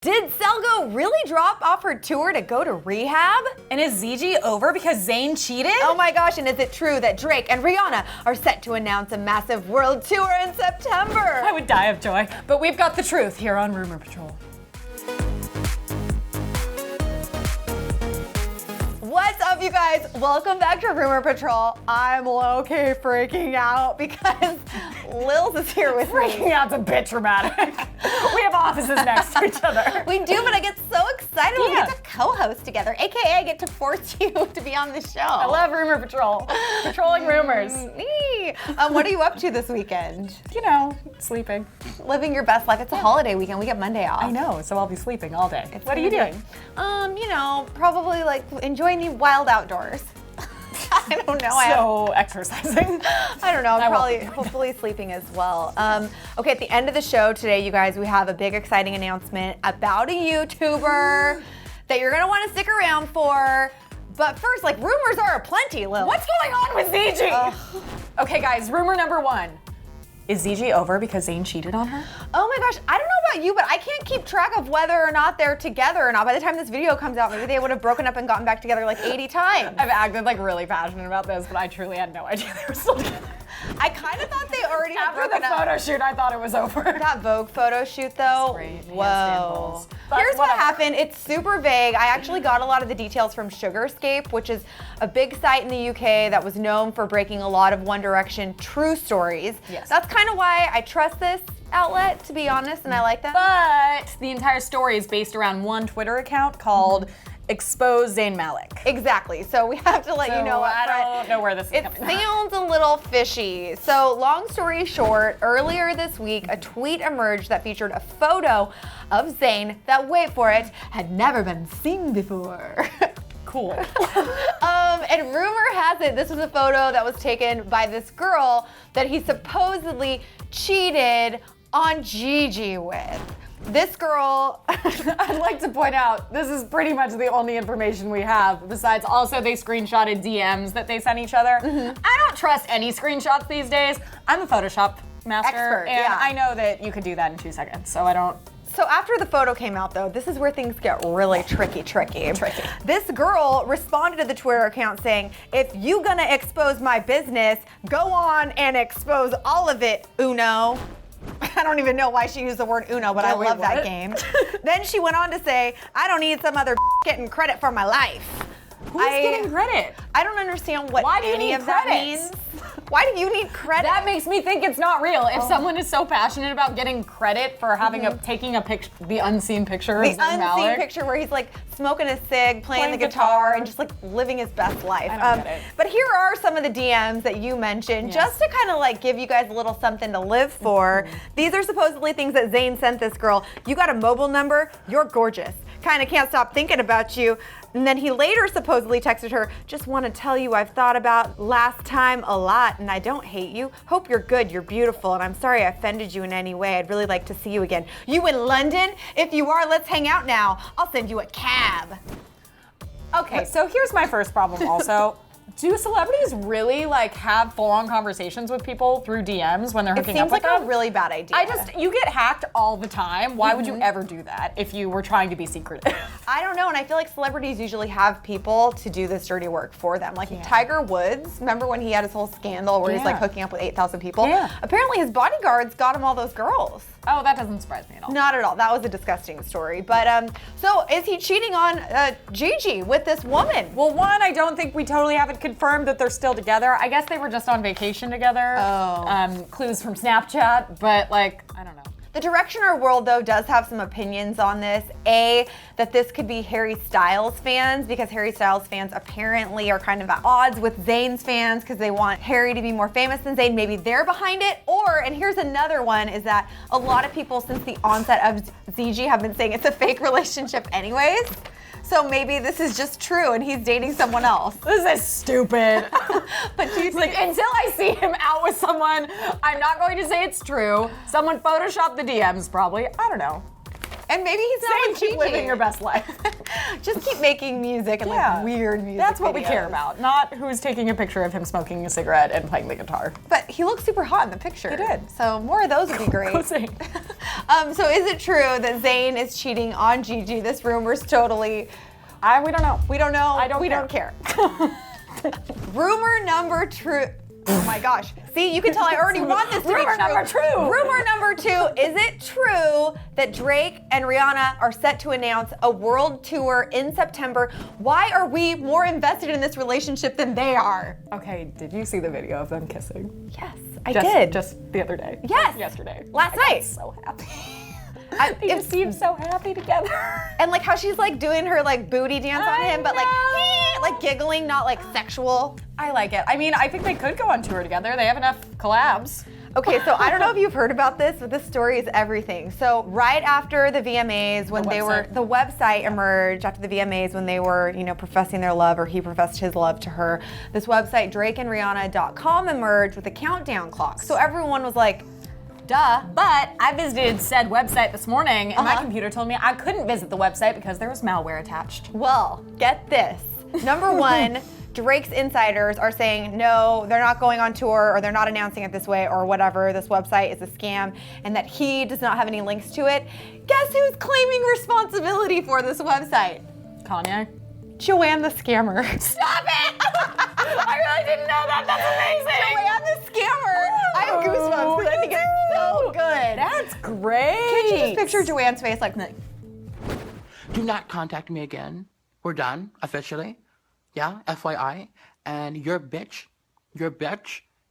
Did Selgo really drop off her tour to go to Rehab? And is Gigi over because Zayn cheated? Oh my gosh, and is it true that Drake and Rihanna are set to announce a massive world tour in September? I would die of joy. But we've got the truth here on Rumor Patrol. What's up, you guys? Welcome back to Rumor Patrol. I'm low-key freaking out because Lils is here with me. Freaking out's a bit dramatic. We have offices next to each other. We do, but I get so excited when we get to co-host together, aka I get to force you to be on the show. I love Rumor Patrol. Patrolling rumors. What are you up to this weekend? You know, sleeping. Living your best life. It's a holiday weekend. We get Monday off. I know, so I'll be sleeping all day. What are you doing? You know, probably like enjoying the wild outdoors. I don't know. So exercising. I don't know. Hopefully sleeping as well. Okay, at the end of the show today, you guys, we have a big exciting announcement about a YouTuber that you're gonna want to stick around for. But first, like, rumors are aplenty, Lil. What's going on with Gigi? Okay, guys, rumor number one. Is Gigi over because Zayn cheated on her? Oh my gosh, I don't know about you, but I can't keep track of whether or not they're together or not. By the time this video comes out, maybe they would have broken up and gotten back together like 80 times. I've acted like really passionate about this, but I truly had no idea they were still together. I kind of thought they already had broken up. After the photo shoot, I thought it was over. That Vogue photo shoot, though, whoa. Here's what happened. It's super vague. I actually got a lot of the details from Sugarscape, which is a big site in the UK that was known for breaking a lot of One Direction true stories. Yes. That's kind of why I trust this outlet, to be honest, and I like them. But the entire story is based around one Twitter account called Expose Zayn Malik. Exactly. So we have to let you know up front. I don't know where this is coming from. It sounds a little fishy. So long story short, earlier this week, a tweet emerged that featured a photo of Zayn that, wait for it, had never been seen before. Cool. And rumor has it, this was a photo that was taken by this girl that he supposedly cheated on Gigi with. This girl, I'd like to point out, this is pretty much the only information we have. Besides, also they screenshotted DMs that they sent each other. I don't trust any screenshots these days. I'm a Photoshop master, expert, and I know that you could do that in 2 seconds, so I don't. So after the photo came out, though, this is where things get really tricky. This girl responded to the Twitter account saying, "If you gonna expose my business, go on and expose all of it, Uno." I don't even know why she used the word Uno, but I love that game. Then she went on to say, "I don't need some other getting credit for my life." Who's getting credit? I don't understand what Why do you any need of that credit? means. Why do you need credit? That makes me think it's not real. If someone is so passionate about getting credit for having taking a picture, the unseen picture of Zayn unseen Malik. picture where he's like smoking a cig, playing the guitar, and just like living his best life. I don't get it. But here are some of the DMs that you mentioned, just to kind of like give you guys a little something to live for. These are supposedly things that Zayn sent this girl. "You got a mobile number? You're gorgeous. Kind of can't stop thinking about you." And then he later supposedly texted her, "Just want to tell you I've thought about last time a lot, and I don't hate you. Hope you're good, you're beautiful, and I'm sorry I offended you in any way. I'd really like to see you again. You in London? If you are, let's hang out now. I'll send you a cab." Okay, so here's my first problem also. Do celebrities really like have full-on conversations with people through DMs when they're hooking up with them? It seems like a really bad idea. You get hacked all the time. Why would you ever do that if you were trying to be secretive? I don't know, and I feel like celebrities usually have people to do this dirty work for them. Like Tiger Woods, remember when he had his whole scandal where he's like hooking up with 8,000 people? Yeah. Apparently his bodyguards got him all those girls. Oh, that doesn't surprise me at all. Not at all. That was a disgusting story. But so is he cheating on Gigi with this woman? Well, one, I don't think we totally have it confirmed that they're still together. I guess they were just on vacation together. Clues from Snapchat, but like, I don't know. The Direction Our World, though, does have some opinions on this. A, that this could be Harry Styles fans, because Harry Styles fans apparently are kind of at odds with Zayn's fans because they want Harry to be more famous than Zayn. Maybe they're behind it. Or, and here's another one, is that a lot of people since the onset of Gigi have been saying it's a fake relationship anyways. So maybe this is just true and he's dating someone else. This is stupid. But do you like, until I see him out with someone, I'm not going to say it's true. Someone photoshopped the DMs probably. I don't know. And maybe he's not with keep Gigi. living your best life. Just keep making music and like weird music. That's what we videos. care about, not who's taking a picture of him smoking a cigarette and playing the guitar. But he looks super hot in the picture. He did. So more of those would be great. Go Zayn. So is it true that Zayn is cheating on Gigi? This rumor's totally. We don't know. We don't know. We don't care. Rumor number true. Oh my gosh. See, you can tell I already want this to be true. Rumor number two. Rumor number 2. Is it true that Drake and Rihanna are set to announce a world tour in September? Why are we more invested in this relationship than they are? Okay, did you see the video of them kissing? Yes, I did. Just the other day. Yes. Yesterday. I Last got night. so happy. They just seem so happy together. And like how she's like doing her like booty dance on him, but like giggling, not like sexual. I like it. I mean, I think they could go on tour together. They have enough collabs. Okay, so I don't know if you've heard about this, but this story is everything. So right after the VMAs, when the website emerged after the VMAs when they were, professing their love, or he professed his love to her, this website, drakeandrihanna.com, emerged with a countdown clock. So everyone was like, duh. But I visited said website this morning, and my computer told me I couldn't visit the website because there was malware attached. Well, get this. Number 1, Drake's insiders are saying no, they're not going on tour, or they're not announcing it this way, or whatever. This website is a scam, and that he does not have any links to it. Guess who's claiming responsibility for this website? Kanye. Joanne the scammer. Stop it! I really didn't know that. That's amazing. Joanne the scammer. I have goosebumps because I think it's so good. That's great. Can you just picture Joanne's face like? Do not contact me again. We're done, officially. Yeah, FYI. And your bitch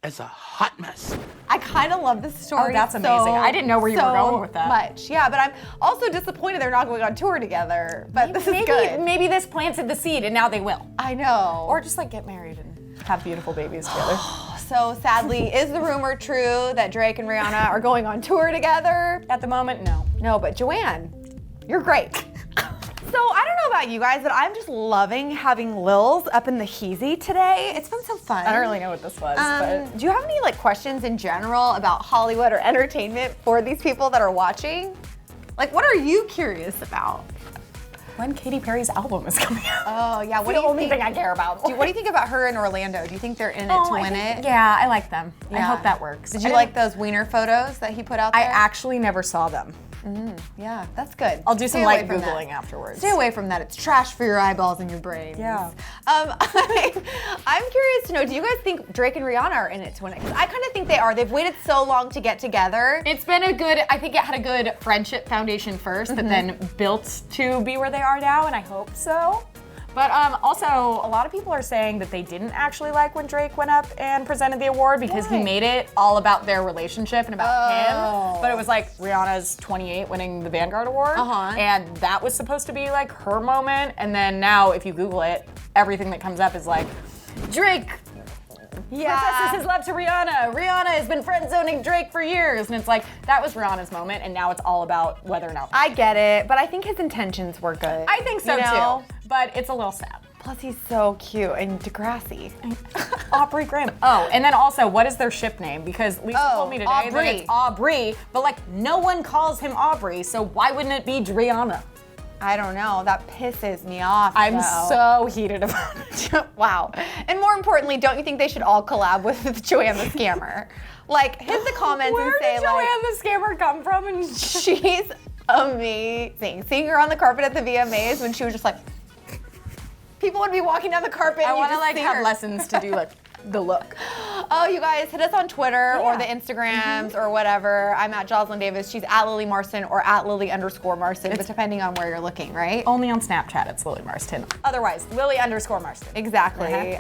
is a hot mess. I kind of love this story. Oh, that's amazing. I didn't know where you were going with that. Much. Yeah, but I'm also disappointed they're not going on tour together. But this is good. Maybe this planted the seed and now they will. I know. Or just like get married and have beautiful babies together. So sadly, is the rumor true that Drake and Rihanna are going on tour together? At the moment, no. No, but Joanne, you're great. So I don't know about you guys, but I'm just loving having Lils up in the heezy today. It's been so fun. I don't really know what this was, but. Do you have any questions in general about Hollywood or entertainment for these people that are watching? What are you curious about? When Katy Perry's album is coming out. Oh yeah, What do you think I care about? What do you think about her in Orlando? Do you think they're in it to win it? Yeah, I like them. I Yeah. hope that works. Did you like those wiener photos that he put out I there? actually never saw them. Yeah, that's good. I'll do some Stay away light from that. Googling afterwards. Stay away from that. It's trash for your eyeballs and your brains. Yeah. I'm curious to know, do you guys think Drake and Rihanna are in it to win it? Because I kind of think they are. They've waited so long to get together. It's been I think it had a good friendship foundation first, that then built to be where they are now, and I hope so. But also, a lot of people are saying that they didn't actually like when Drake went up and presented the award because he made it all about their relationship and about him. But it was Rihanna's 28 winning the Vanguard Award. And that was supposed to be her moment. And then now, if you Google it, everything that comes up is Drake professes his love to Rihanna. Rihanna has been friend zoning Drake for years. And it's that was Rihanna's moment, and now it's all about whether or not. I get it, but I think his intentions were good. I think so too. But it's a little sad. Plus, he's so cute and Degrassi. Aubrey Graham. Oh, and then also, what is their ship name? Because Lisa told me today that it's Aubrey, but no one calls him Aubrey, so why wouldn't it be Driana? I don't know. That pisses me off. I'm so heated about it. Wow. And more importantly, don't you think they should all collab with Joanne the Scammer? Hit the comments and say Where did Joanne the Scammer come from? And she's amazing. Seeing her on the carpet at the VMAs when she was just people would be walking down the carpet. I want to to have lessons to do the look. Oh, you guys, hit us on Twitter or the Instagrams or whatever. I'm at Jocelyn Davis. She's at Lily Marston or at Lily_Marston, but depending on where you're looking, right? Only on Snapchat, it's Lily Marston. Otherwise, Lily_Marston. Exactly.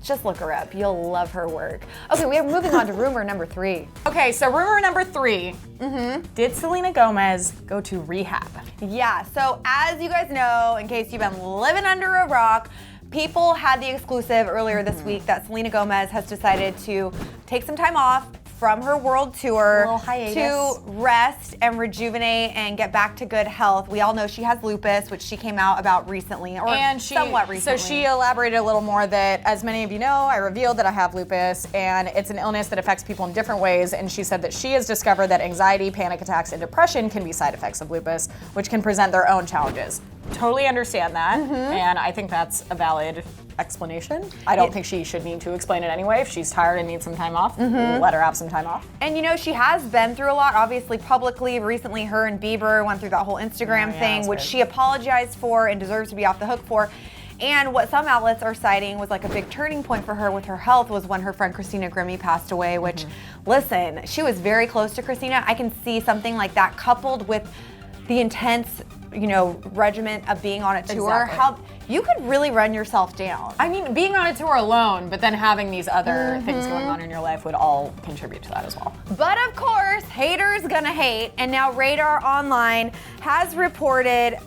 Just look her up. You'll love her work. Okay, we are moving on to rumor number 3. Okay, so rumor number 3. Did Selena Gomez go to rehab? Yeah, so as you guys know, in case you've been living under a rock, People had the exclusive earlier this week that Selena Gomez has decided to take some time off from her world tour little hiatus. to rest and rejuvenate and get back to good health. We all know she has lupus, which she came out about recently, or somewhat recently. So she elaborated a little more that, as many of you know, I revealed that I have lupus, and it's an illness that affects people in different ways. And she said that she has discovered that anxiety, panic attacks, and depression can be side effects of lupus, which can present their own challenges. Totally understand that, and I think that's a valid explanation. I don't think she should need to explain it anyway. If she's tired and needs some time off, let her have some time off. And you know, she has been through a lot, obviously publicly. Recently, her and Bieber went through that whole Instagram thing, which she apologized for and deserves to be off the hook for. And what some outlets are citing was like a big turning point for her with her health was when her friend Christina Grimmie passed away, which, listen, she was very close to Christina. I can see something like that coupled with the intense, you know, regimen of being on a tour, how you could really run yourself down. I mean, being on a tour alone, but then having these other things going on in your life would all contribute to that as well. But of course, haters gonna hate, and now Radar Online has reported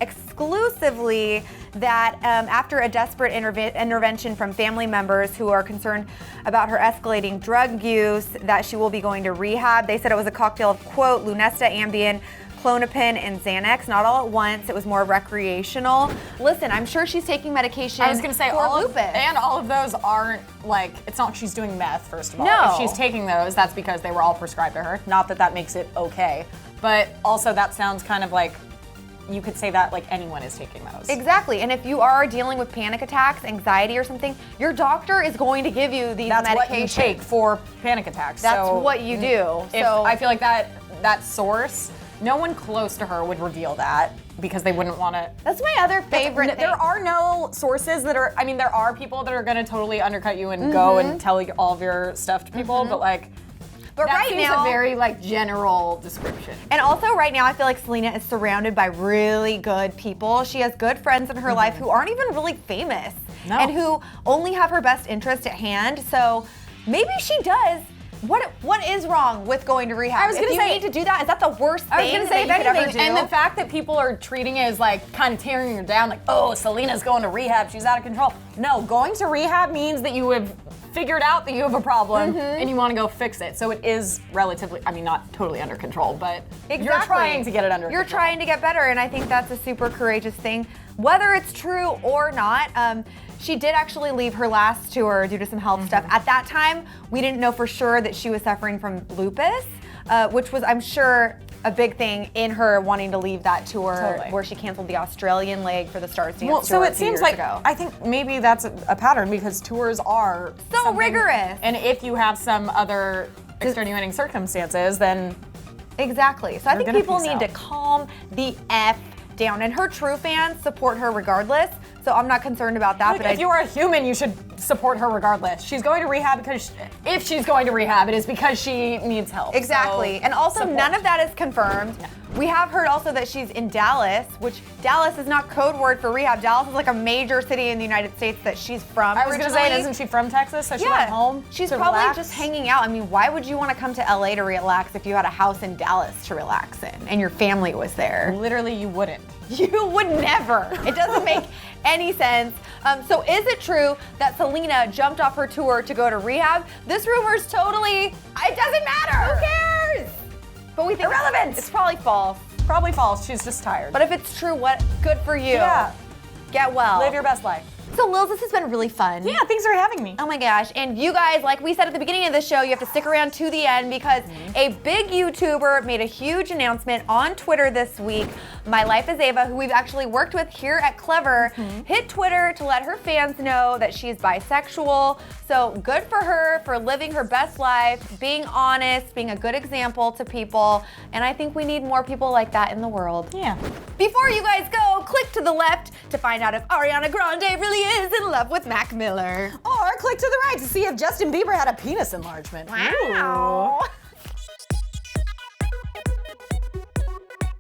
exclusively that after a desperate intervention from family members who are concerned about her escalating drug use, that she will be going to rehab. They said it was a cocktail of, quote, Lunesta, Ambien, Klonopin, and Xanax, not all at once. It was more recreational. Listen, I'm sure she's taking medication. I was gonna say for all lupus. all of those aren't like, it's not like she's doing meth, first of all. No. If she's taking those, that's because they were all prescribed to her. Not that that makes it okay, but also that sounds kind of like you could say that like anyone is taking those. Exactly, and if you are dealing with panic attacks, anxiety or something, your doctor is going to give you these That's medications. what you take for panic attacks. That's So what you do. if So I feel like that source, no one close to her would reveal that because they wouldn't want to. that's my other favorite thing. There are no sources that are, I mean, there are people that are going to totally undercut you and go and tell all of your stuff to people, but like, But that right seems now, a very like general description. and also right now, I feel like Selena is surrounded by really good people. She has good friends in her life who aren't even really famous and who only have her best interest at hand. So maybe she does. What is wrong with going to rehab? I was gonna if you say- need to do that, is that the worst thing I was gonna say, that if you could ever anything, do? and the fact that people are treating it as like kind of tearing her down, like, oh, Selena's going to rehab, she's out of control. No, going to rehab means that you have figured out that you have a problem and you want to go fix it. So it is relatively, I mean, not totally under control, but you're trying to get it under control. You're trying to get better, and I think that's a super courageous thing. Whether it's true or not, she did actually leave her last tour due to some health stuff. At that time, we didn't know for sure that she was suffering from lupus, which was, I'm sure, a big thing in her wanting to leave that tour where she canceled the Australian leg for the Stars Dance tour. So a it few seems years like, ago. I think maybe that's a pattern because tours are So something- rigorous. And if you have some other extenuating circumstances, then Exactly. So I think gonna people peace need out. to calm the F down. And her true fans support her regardless. So I'm not concerned about that. like, if you are a human, you should support her regardless. She's going to rehab because if she's going to rehab, it is because she needs help. Exactly. So And also, support. none of that is confirmed. We have heard also that she's in Dallas, which Dallas is not code word for rehab. Dallas is like a major city in the United States that she's from. I was going to say, originally. isn't she from Texas? So she Yeah, went home. she's to probably relax? just hanging out. I mean, why would you want to come to LA to relax if you had a house in Dallas to relax in and your family was there? Literally, you wouldn't. You would never. It doesn't make any sense. So is it true that Selena jumped off her tour to go to rehab? This rumor's totally, it doesn't matter. Who cares? But we think Irrelevant. It's probably false. Probably false. She's just tired. But if it's true, what? Good for you. Yeah. Get well. Live your best life. So Lils, this has been really fun. Yeah, thanks for having me. Oh my gosh, and you guys, like we said at the beginning of the show, you have to stick around to the end because a big YouTuber made a huge announcement on Twitter this week. My Life is Ava, who we've actually worked with here at Clevver, hit Twitter to let her fans know that she's bisexual. So good for her for living her best life, being honest, being a good example to people, and I think we need more people like that in the world. Yeah. Before you guys go, click to the left to find out if Ariana Grande really is in love with Mac Miller. Or click to the right to see if Justin Bieber had a penis enlargement. Wow. Ooh.